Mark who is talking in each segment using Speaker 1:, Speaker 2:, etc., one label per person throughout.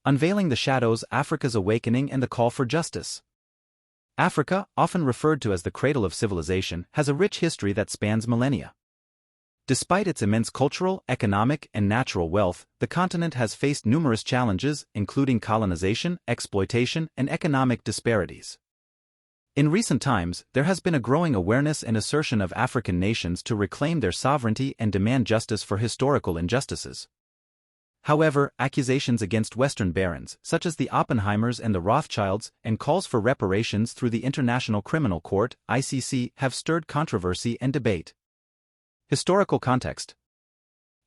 Speaker 1: Unveiling the Shadows: Africa's Awakening and the Call for Justice. Africa, often referred to as the cradle of civilization, has a rich history that spans millennia. Despite its immense cultural, economic, and natural wealth, the continent has faced numerous challenges, including colonization, exploitation, and economic disparities. In recent times, there has been a growing awareness and assertion of African nations to reclaim their sovereignty and demand justice for historical injustices. However, accusations against Western barons, such as the Oppenheimers and the Rothschilds, and calls for reparations through the International Criminal Court, ICC, have stirred controversy and debate. Historical context.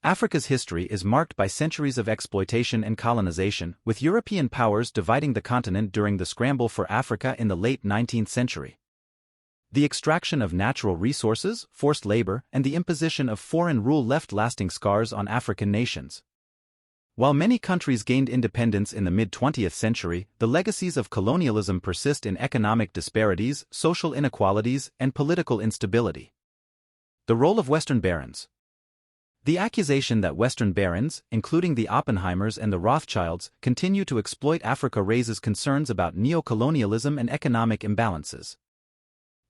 Speaker 1: Africa's history is marked by centuries of exploitation and colonization, with European powers dividing the continent during the scramble for Africa in the late 19th century. The extraction of natural resources, forced labor, and the imposition of foreign rule left lasting scars on African nations. While many countries gained independence in the mid-20th century, the legacies of colonialism persist in economic disparities, social inequalities, and political instability. The role of Western barons. The accusation that Western barons, including the Oppenheimers and the Rothschilds, continue to exploit Africa raises concerns about neo-colonialism and economic imbalances.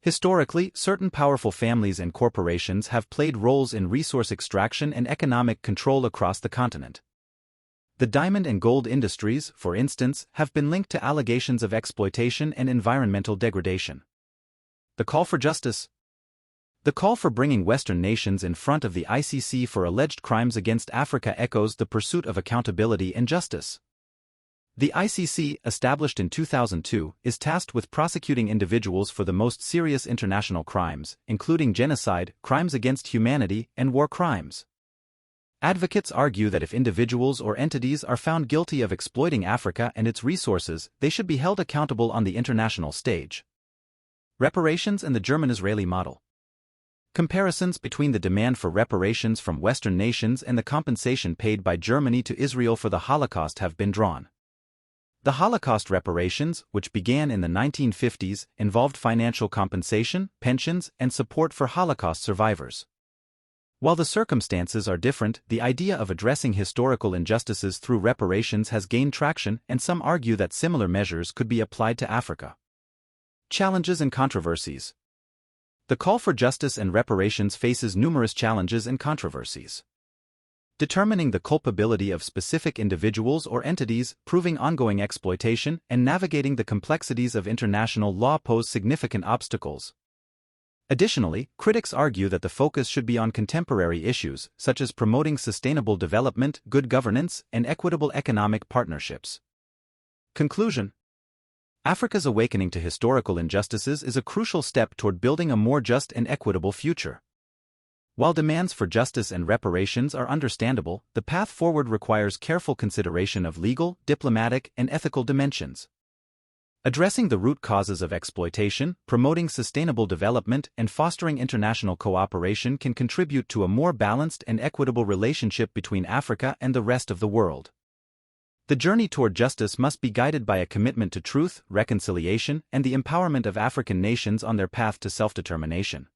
Speaker 1: Historically, certain powerful families and corporations have played roles in resource extraction and economic control across the continent. The diamond and gold industries, for instance, have been linked to allegations of exploitation and environmental degradation. The call for justice. The call for bringing Western nations in front of the ICC for alleged crimes against Africa echoes the pursuit of accountability and justice. The ICC, established in 2002, is tasked with prosecuting individuals for the most serious international crimes, including genocide, crimes against humanity, and war crimes. Advocates argue that if individuals or entities are found guilty of exploiting Africa and its resources, they should be held accountable on the international stage. Reparations and the German-Israeli model. Comparisons between the demand for reparations from Western nations and the compensation paid by Germany to Israel for the Holocaust have been drawn. The Holocaust reparations, which began in the 1950s, involved financial compensation, pensions, and support for Holocaust survivors. While the circumstances are different, the idea of addressing historical injustices through reparations has gained traction, and some argue that similar measures could be applied to Africa. Challenges and controversies. The call for justice and reparations faces numerous challenges and controversies. Determining the culpability of specific individuals or entities, proving ongoing exploitation, and navigating the complexities of international law pose significant obstacles. Additionally, critics argue that the focus should be on contemporary issues, such as promoting sustainable development, good governance, and equitable economic partnerships. Conclusion. Africa's awakening to historical injustices is a crucial step toward building a more just and equitable future. While demands for justice and reparations are understandable, the path forward requires careful consideration of legal, diplomatic, and ethical dimensions. Addressing the root causes of exploitation, promoting sustainable development, and fostering international cooperation can contribute to a more balanced and equitable relationship between Africa and the rest of the world. The journey toward justice must be guided by a commitment to truth, reconciliation, and the empowerment of African nations on their path to self-determination.